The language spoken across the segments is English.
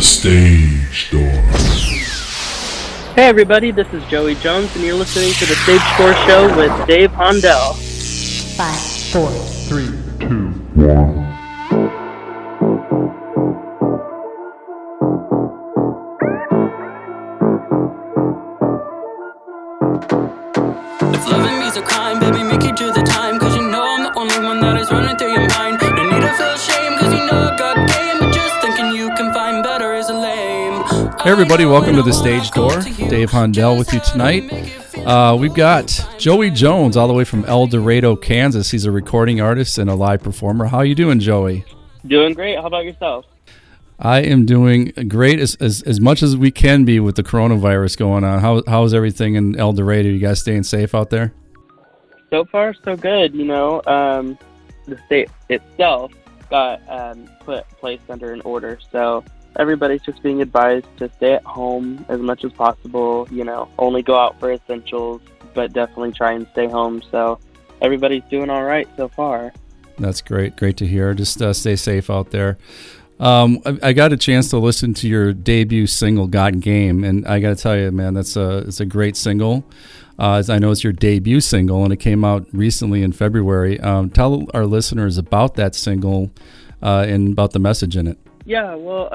Stage Door. Hey everybody, this is Joey Jones, and you're listening to the Stage Door Show with Dave Hondel. 5, 4, 3, 2, 1. If loving me's a crime, baby, make it do the time. Cause you know I'm the only one that is running through your mind. No need to feel shame, cause you know I got game. But just thinking you can find better is a lame. Hey everybody, welcome to the Stage Door. Dave Hondel with you tonight. We've got Joey Jones all the way from El Dorado, Kansas. He's a recording artist and a live performer. How you doing, Joey? Doing great. How about yourself? I am doing great, as much as we can be with the coronavirus going on. How's everything in El Dorado? You guys staying safe out there? So far, so good. You know, the state itself got placed under an order, so everybody's just being advised to stay at home as much as possible. You know, only go out for essentials, but definitely try and stay home. So everybody's doing all right so far. That's great to hear. Just stay safe out there. I got a chance to listen to your debut single, "Got Game," and I got to tell you, man, it's a great single. I know it's your debut single, and it came out recently in February. Tell our listeners about that single and about the message in it. Yeah, well,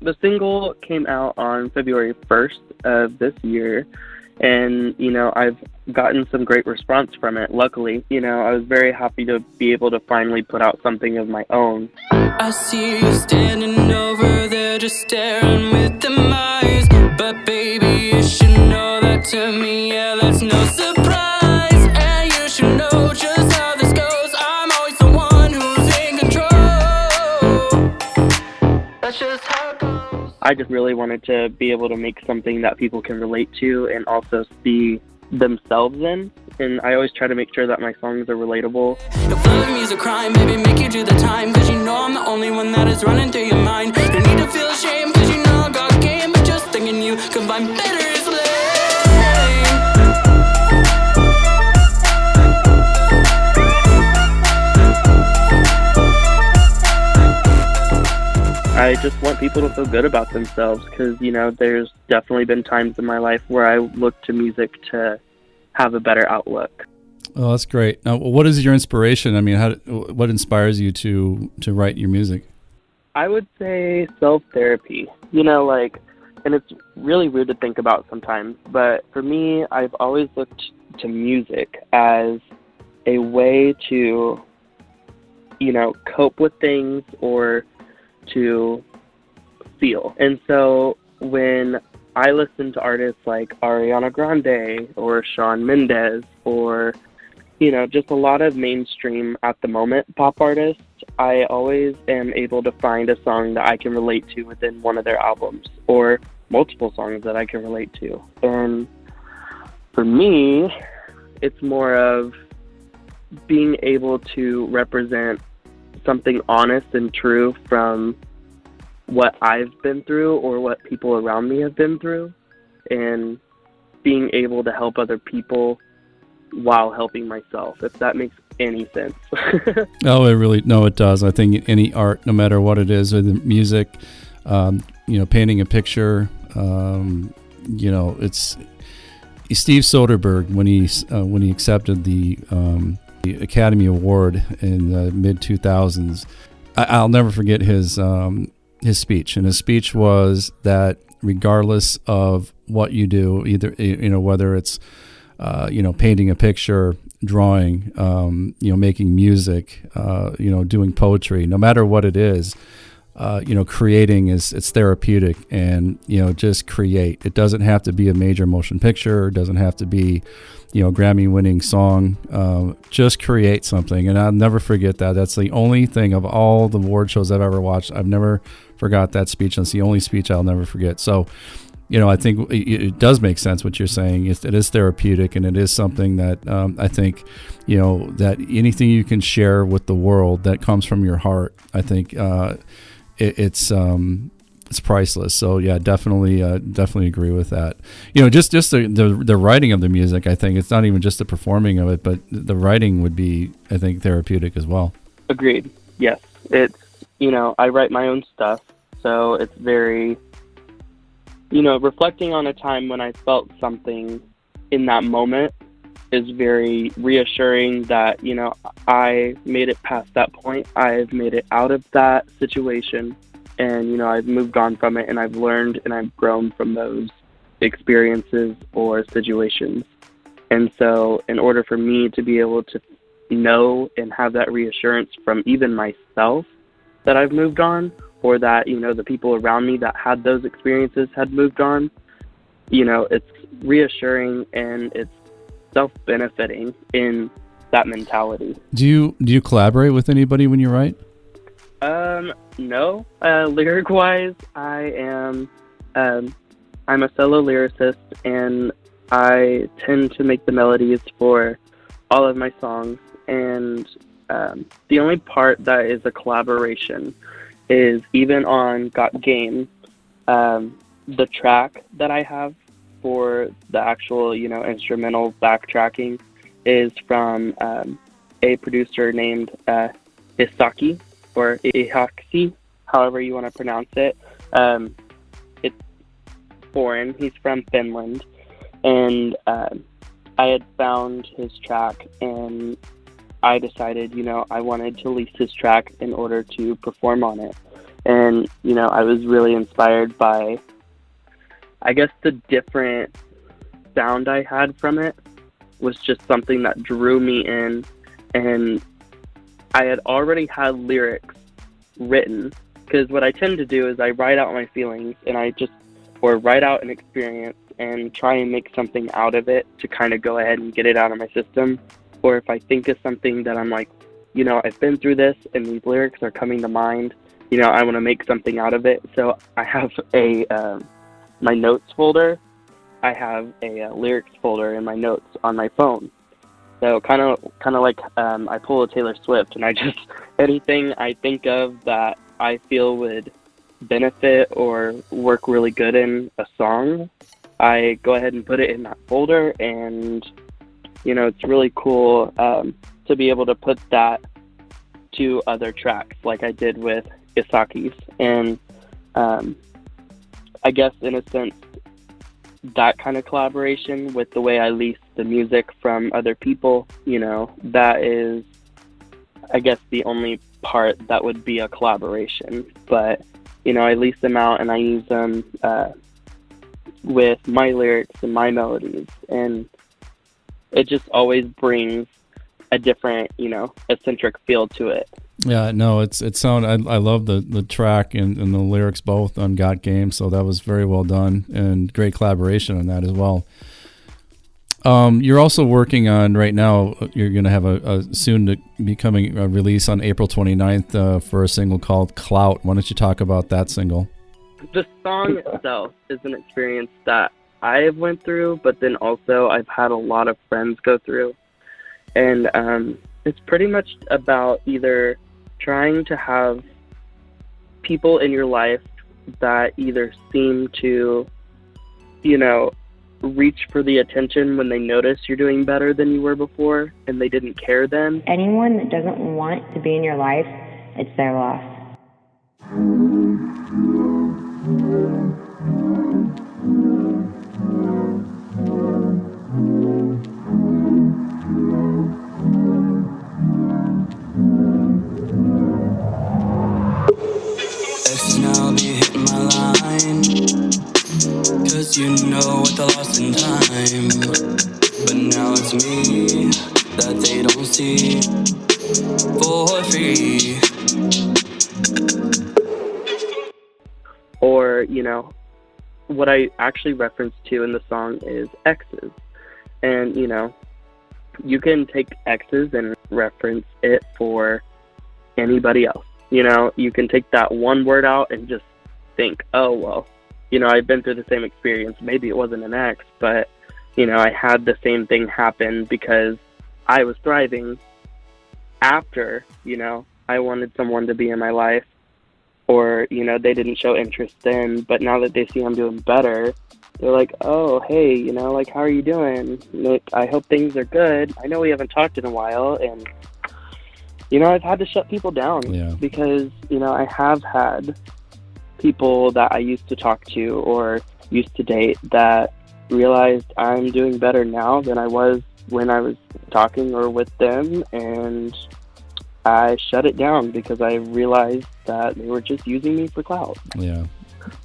the single came out on February 1st of this year, and, you know, I've gotten some great response from it, luckily. You know, I was very happy to be able to finally put out something of my own. I see you standing over there just staring with them eyes. But baby, you should know that to me, yeah, that's no surprise. And you should know just how this goes. I'm always the one who's in control. That's just how it goes. I just really wanted to be able to make something that people can relate to and also see themselves in. And I always try to make sure that my songs are relatable. If loving me's a crime, baby, make you do the time. Cause you know I'm the only one that is running through your mind. No need to feel shame, cause you know I got game. But just thinking you can find better is lame. I just want people to feel good about themselves because, you know, there's definitely been times in my life where I look to music to have a better outlook. Oh, that's great. Now, what is your inspiration? I mean, what inspires you to write your music? I would say self-therapy. You know, like, and it's really weird to think about sometimes, but for me, I've always looked to music as a way to, you know, cope with things or to feel. And so when I listen to artists like Ariana Grande or Shawn Mendes or, you know, just a lot of mainstream at the moment pop artists, I always am able to find a song that I can relate to within one of their albums or multiple songs that I can relate to. And for me, it's more of being able to represent something honest and true from what I've been through or what people around me have been through, and being able to help other people while helping myself, if that makes any sense. It does. I think any art, no matter what it is, whether music, you know, painting a picture, you know, it's Steve Soderbergh when he accepted the Academy Award in the mid-2000s. I'll never forget his speech, and his speech was that regardless of what you do, either, you know, whether it's you know, painting a picture, drawing, you know, making music, you know, doing poetry, no matter what it is, you know, creating it's therapeutic, and, you know, just create. It doesn't have to be a major motion picture. It doesn't have to be, you know, Grammy-winning song. Just create something, and I'll never forget that. That's the only thing of all the award shows I've ever watched. I've never forgot that speech. That's the only speech I'll never forget. So, you know, I think it does make sense what you're saying. It is therapeutic, and it is something that I think, you know, that anything you can share with the world that comes from your heart, I think it's priceless. So yeah, definitely agree with that. You know, just the writing of the music, I think it's not even just the performing of it, but the writing would be, I think, therapeutic as well. Agreed. Yes. It's, you know, I write my own stuff, so it's very reflecting on a time when I felt something in that moment is very reassuring that, I made it past that point. I've made it out of that situation, and, I've moved on from it, and I've learned and I've grown from those experiences or situations. And so in order for me to be able to know and have that reassurance from even myself that I've moved on, or that, the people around me that had those experiences had moved on, it's reassuring and it's self-benefiting in that mentality. Do you collaborate with anybody when you write? No. Lyric-wise, I'm a solo lyricist, and I tend to make the melodies for all of my songs. And the only part that is a collaboration is even on Got Game, the track that I have for the actual, instrumental backtracking is from a producer named Isaki, or Ihaki, however you want to pronounce it. It's foreign. He's from Finland. And I had found his track, and I decided, I wanted to release his track in order to perform on it. And, I was really inspired by, I guess, the different sound I had from it was just something that drew me in. And I had already had lyrics written, because what I tend to do is I write out my feelings, and or write out an experience and try and make something out of it to kind of go ahead and get it out of my system. Or if I think of something that I'm like, I've been through this and these lyrics are coming to mind, I want to make something out of it. So I have my notes folder. I have a lyrics folder in my notes on my phone. So kind of like I pull a Taylor Swift, and I just, anything I think of that I feel would benefit or work really good in a song, I go ahead and put it in that folder. And it's really cool to be able to put that to other tracks like I did with Isaki's. And I guess in a sense, that kind of collaboration with the way I lease the music from other people, that is, I guess, the only part that would be a collaboration. But, I lease them out and I use them with my lyrics and my melodies. And it just always brings a different, eccentric feel to it. Yeah, no, I love the track and the lyrics both on Got Game, so that was very well done and great collaboration on that as well. You're also working on right now, you're going to have a soon to be coming a release on April 29th for a single called Clout. Why don't you talk about that single? The song itself is an experience that I've went through, but then also I've had a lot of friends go through. And it's pretty much about either trying to have people in your life that either seem to, reach for the attention when they notice you're doing better than you were before and they didn't care then. Anyone that doesn't want to be in your life, it's their loss. Exes now be hitting my line, 'cause you know what the lost in time. But now it's me that they don't see for free. Or, what I actually reference to in the song is exes. And, you can take exes and reference it for anybody else. You can take that one word out and just think, oh, well, I've been through the same experience. Maybe it wasn't an ex, but, I had the same thing happen because I was thriving after, I wanted someone to be in my life. Or, they didn't show interest then, but now that they see I'm doing better, they're like, oh, hey, how are you doing? I hope things are good. I know we haven't talked in a while, and, I've had to shut people down because, I have had people that I used to talk to, or, used to date that realized I'm doing better now than I was when I was talking or with them, and I shut it down because I realized that they were just using me for clout. Yeah.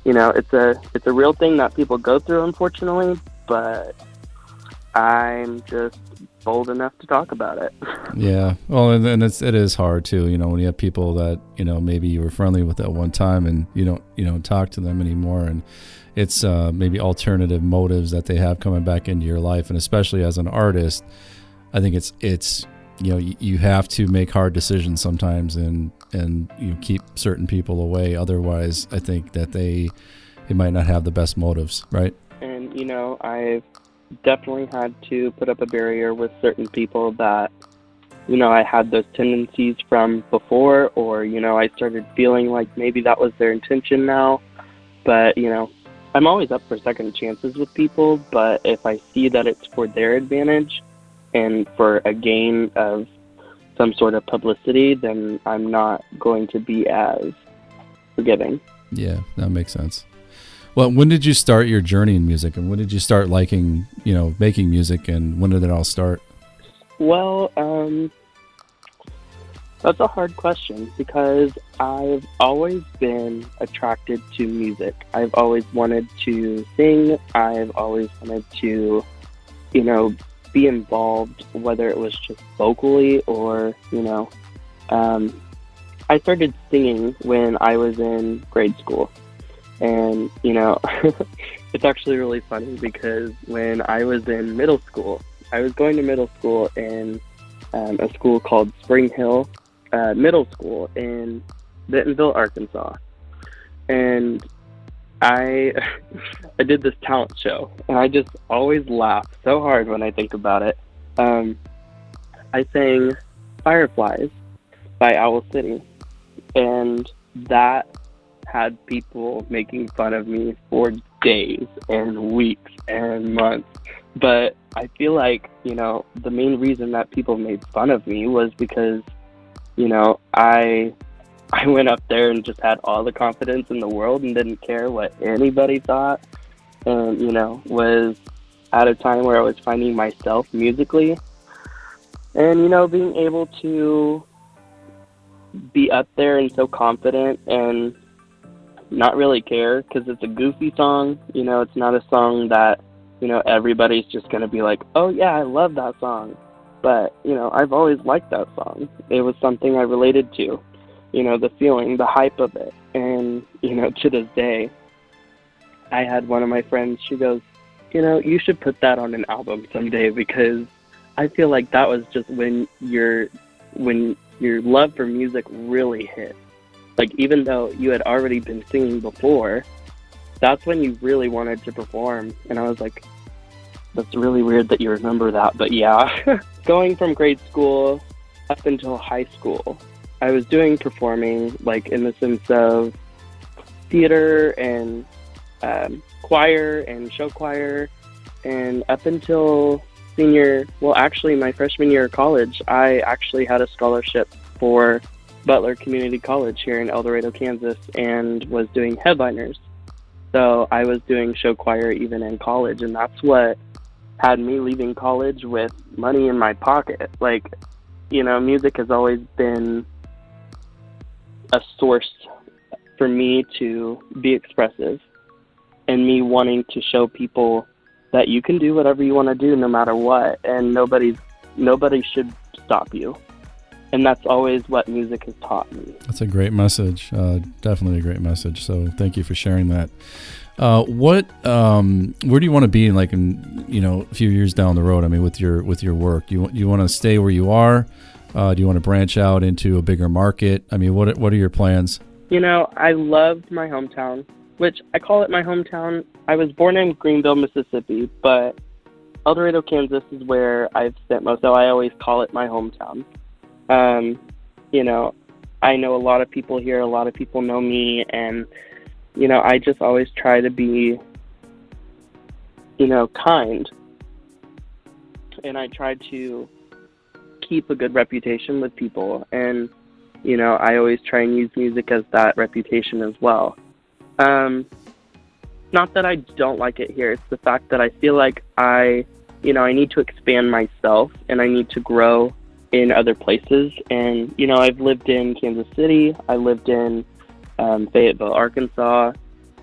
It's a real thing that people go through, unfortunately, but I'm just bold enough to talk about it. Yeah. Well, and then it is hard too, when you have people that, maybe you were friendly with at one time and you don't talk to them anymore, and it's maybe alternative motives that they have coming back into your life. And especially as an artist, I think it's you have to make hard decisions sometimes and you keep certain people away. Otherwise, I think that they might not have the best motives, right? And, I've definitely had to put up a barrier with certain people that, I had those tendencies from before, or, I started feeling like maybe that was their intention now. But, I'm always up for second chances with people, but if I see that it's for their advantage and for a gain of some sort of publicity, then I'm not going to be as forgiving. Yeah, that makes sense. Well, when did you start your journey in music, and when did you start liking, making music, and when did it all start? Well, that's a hard question because I've always been attracted to music. I've always wanted to sing. I've always wanted to, be involved, whether it was just vocally or, I started singing when I was in grade school. And, it's actually really funny because when I was in middle school, I was going to middle school in a school called Spring Hill Middle School in Bentonville, Arkansas. And I did this talent show, and I just always laugh so hard when I think about it. I sang Fireflies by Owl City, and that had people making fun of me for days and weeks and months. But I feel like, the main reason that people made fun of me was because, I went up there and just had all the confidence in the world and didn't care what anybody thought. And, was at a time where I was finding myself musically. And, being able to be up there and so confident and not really care because it's a goofy song. It's not a song that, everybody's just going to be like, oh, yeah, I love that song. But, I've always liked that song. It was something I related to, the feeling, the hype of it. And, to this day, I had one of my friends, she goes, you should put that on an album someday because I feel like that was just when your love for music really hit. Like, even though you had already been singing before, that's when you really wanted to perform. And I was like, that's really weird that you remember that, but yeah. Going from grade school up until high school, I was doing performing, like in the sense of theater and choir and show choir. And up until my freshman year of college, I actually had a scholarship for Butler Community College here in El Dorado, Kansas, and was doing headliners. So I was doing show choir even in college, and that's what had me leaving college with money in my pocket. Like, music has always been a source for me to be expressive and me wanting to show people that you can do whatever you want to do no matter what, and nobody should stop you. And that's always what music has taught me. That's a great message. Definitely a great message. So thank you for sharing that. Where do you want to be in a few years down the road? I mean, with your work, you want to stay where you are? Do you want to branch out into a bigger market? I mean, what are your plans? I loved my hometown, which I call it my hometown. I was born in Greenville, Mississippi, but El Dorado, Kansas is where I've spent most, so I always call it my hometown. I know a lot of people here, a lot of people know me, and, I just always try to be, kind. And I try to keep a good reputation with people, and, I always try and use music as that reputation as well. not that I don't like it here. It's the fact that I feel like I need to expand myself and I need to grow in other places. And, I've lived in Kansas City. I lived in Fayetteville, Arkansas.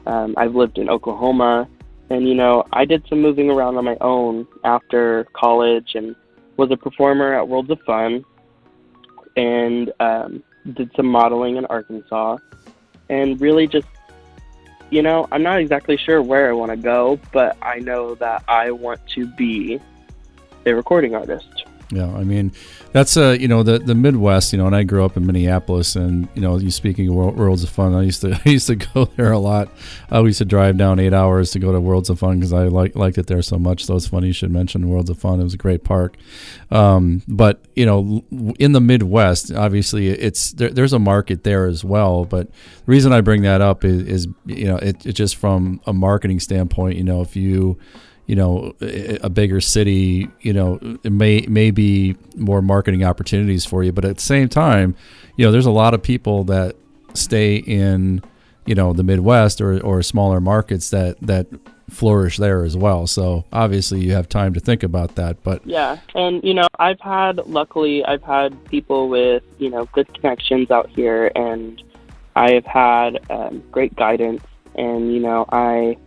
I've lived in Oklahoma. And, I did some moving around on my own after college and was a performer at Worlds of Fun and did some modeling in Arkansas. And really just, I'm not exactly sure where I want to go, but I know that I want to be a recording artist. Yeah, I mean, that's the Midwest, and I grew up in Minneapolis, and you speaking of Worlds of Fun, I used to go there a lot. I used to drive down 8 hours to go to Worlds of Fun because I liked it there so much. So it's funny you should mention Worlds of Fun. It was a great park. But in the Midwest, obviously there's a market there as well. But the reason I bring that up is it's just from a marketing standpoint. If you a bigger city, it may be more marketing opportunities for you. But at the same time, there's a lot of people that stay in, the Midwest or smaller markets that flourish there as well. So obviously you have time to think about that. But yeah, and luckily I've had people with good connections out here, and I have had great guidance, and I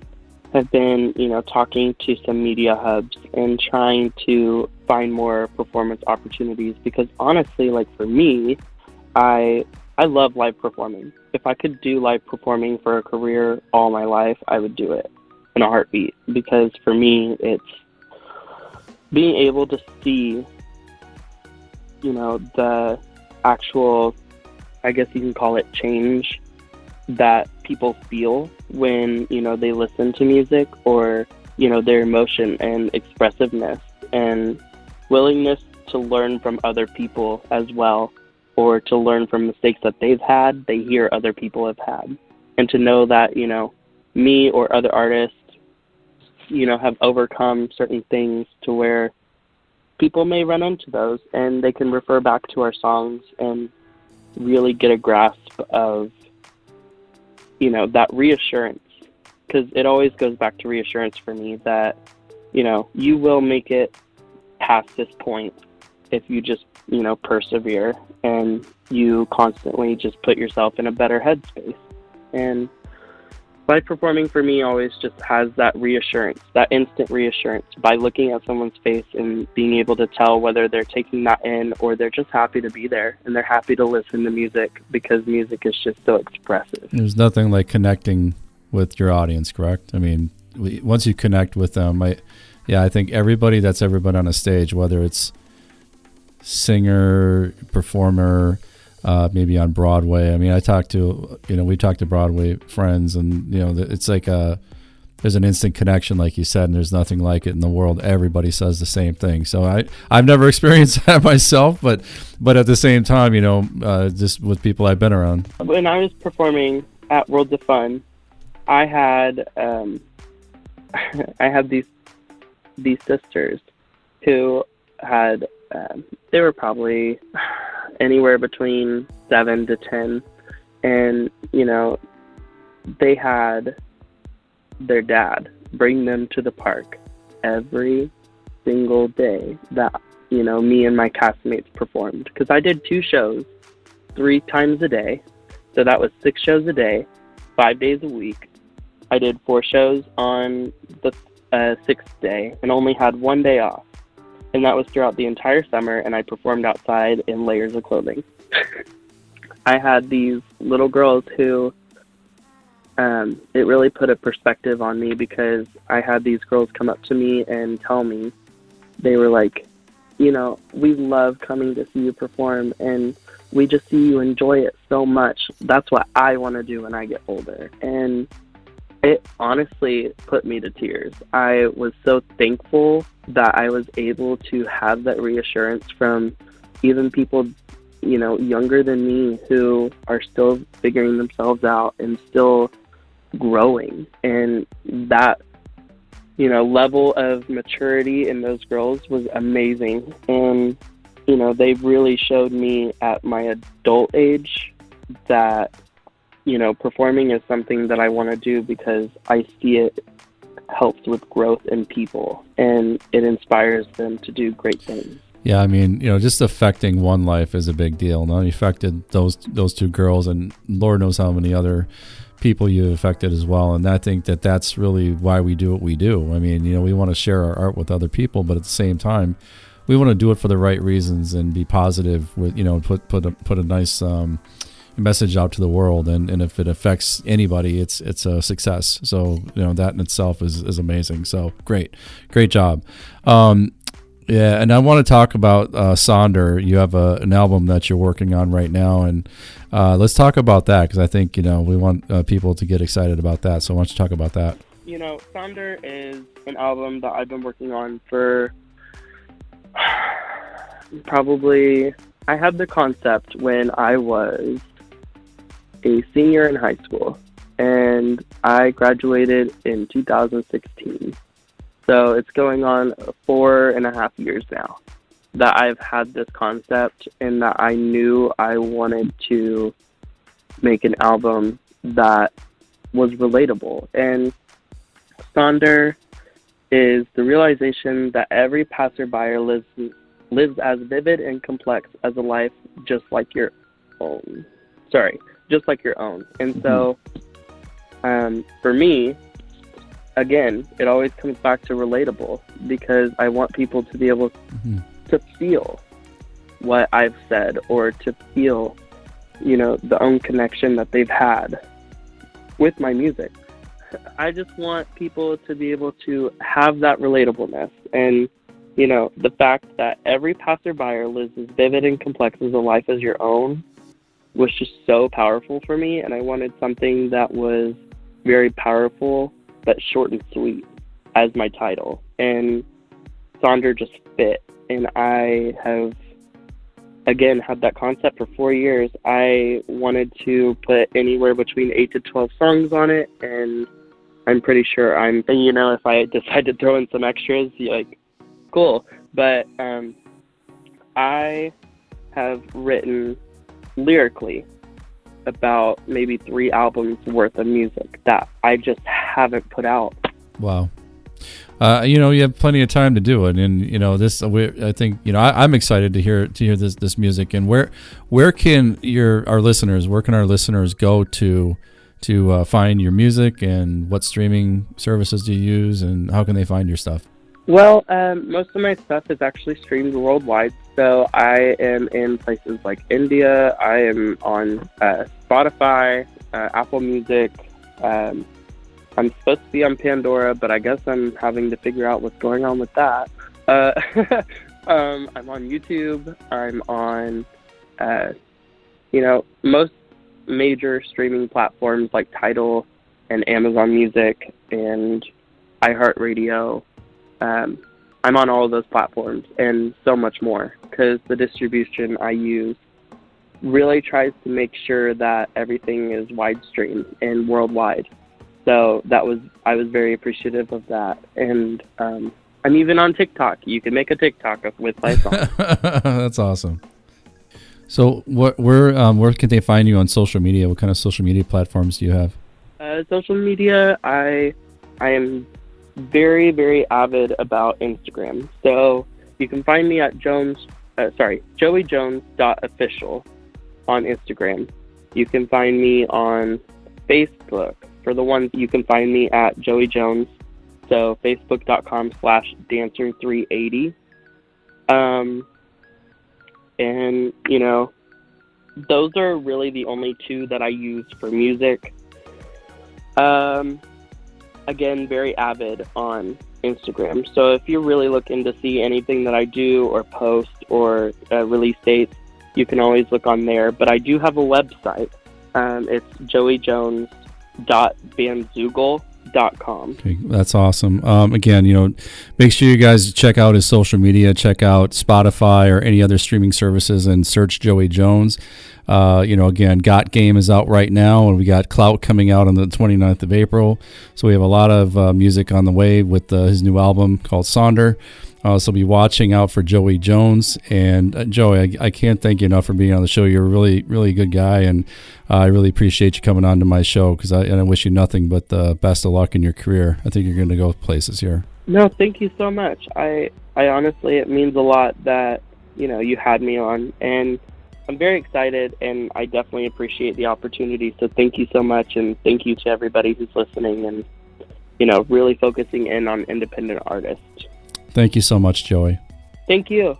have been, talking to some media hubs and trying to find more performance opportunities because honestly, like for me, I love live performing. If I could do live performing for a career all my life, I would do it in a heartbeat because for me, it's being able to see, the actual, I guess you can call it change that people feel when they listen to music, or their emotion and expressiveness and willingness to learn from other people as well, or to learn from mistakes that they've had, they hear other people have had, and to know that me or other artists have overcome certain things to where people may run into those and they can refer back to our songs and really get a grasp of that reassurance, because it always goes back to reassurance for me that, you will make it past this point if you just, persevere and you constantly just put yourself in a better headspace. And live performing for me always just has that reassurance, that instant reassurance by looking at someone's face and being able to tell whether they're taking that in or they're just happy to be there and they're happy to listen to music because music is just so expressive. There's nothing like connecting with your audience, correct? I mean, once you connect with them, I think everybody that's ever been on a stage, whether it's singer, performer, maybe on Broadway. I mean, we talked to Broadway friends, and it's like there's an instant connection, like you said, and there's nothing like it in the world. Everybody says the same thing. So I've never experienced that myself, but at the same time, just with people I've been around. When I was performing at Worlds of Fun, I had these sisters who had they were probably anywhere between 7 to 10, and they had their dad bring them to the park every single day that me and my castmates performed, because I did 2 shows 3 times a day, so that was 6 shows a day, 5 days a week. I did 4 shows on the 6th day and only had 1 day off. And that was throughout the entire summer, and I performed outside in layers of clothing. I had these little girls who, it really put a perspective on me, because I had these girls come up to me and tell me, they were like, we love coming to see you perform, and we just see you enjoy it so much. That's what I want to do when I get older. And it honestly put me to tears. I was so thankful that I was able to have that reassurance from even people, younger than me, who are still figuring themselves out and still growing. And that, level of maturity in those girls was amazing. And, they really showed me at my adult age that performing is something that I want to do because I see it helps with growth in people and it inspires them to do great things. Yeah, I mean, just affecting one life is a big deal. Not only affected those two girls, and Lord knows how many other people you've affected as well. And I think that's really why we do what we do. I mean, we want to share our art with other people, but at the same time, we want to do it for the right reasons and be positive with, put a nice message out to the world. And if it affects anybody, it's a success. So, that in itself is amazing. So great job. Yeah, and I want to talk about Sonder. You have an album that you're working on right now, and let's talk about that because I think we want people to get excited about that. So why don't you talk about that? Sonder is an album that I've been working on for probably. I had the concept when I was a senior in high school, and I graduated in 2016. So it's going on 4.5 years now that I've had this concept and that I knew I wanted to make an album that was relatable. And Sonder is the realization that every passerby lives as vivid and complex as a life just like your own. Just like your own. And so for me, again, it always comes back to relatable because I want people to be able to feel what I've said or to feel, the own connection that they've had with my music. I just want people to be able to have that relatableness and, the fact that every passerby lives as vivid and complex as a life as your own was just so powerful for me. And I wanted something that was very powerful but short and sweet as my title. And Sonder just fit. And I have, again, had that concept for 4 years. I wanted to put anywhere between 8 to 12 songs on it. And I'm pretty sure if I decide to throw in some extras, cool. But I have written lyrically about maybe 3 albums worth of music that I just haven't put out. Wow. You have plenty of time to do it, and I think I'm excited to hear this music. And where can our listeners go to find your music, and what streaming services do you use, and how can they find your stuff? Well, most of my stuff is actually streamed worldwide. So I am in places like India. I am on Spotify, Apple Music. I'm supposed to be on Pandora, but I guess I'm having to figure out what's going on with that. I'm on YouTube. I'm on, most major streaming platforms like Tidal and Amazon Music and iHeartRadio. I'm on all of those platforms and so much more because the distribution I use really tries to make sure that everything is wide stream and worldwide. So I was very appreciative of that. And I'm even on TikTok. You can make a TikTok with my song. That's awesome. So where can they find you on social media? What kind of social media platforms do you have? Social media, I am very, very avid about Instagram. So you can find me at joeyjones.official on Instagram. You can find me on Facebook. For the ones, you can find me at Joey Jones. So facebook.com/dancer380. And, those are really the only 2 that I use for music. Again, very avid on Instagram. So if you're really looking to see anything that I do or post or release dates, you can always look on there. But I do have a website. It's joeyjones.bandzoogle.com. Okay, that's awesome. Again, make sure you guys check out his social media, check out Spotify or any other streaming services and search Joey Jones. Again, Got Game is out right now, and we got Clout coming out on the 29th of April. So we have a lot of music on the way with his new album called Sonder. So be watching out for Joey Jones. And Joey, I can't thank you enough for being on the show. You're a really, really good guy, and I really appreciate you coming on to my show, because I wish you nothing but the best of luck in your career. I think you're going to go places here. No, thank you so much. I honestly, it means a lot that, you had me on, and I'm very excited, and I definitely appreciate the opportunity. So thank you so much, and thank you to everybody who's listening and, really focusing in on independent artists. Thank you so much, Joey. Thank you.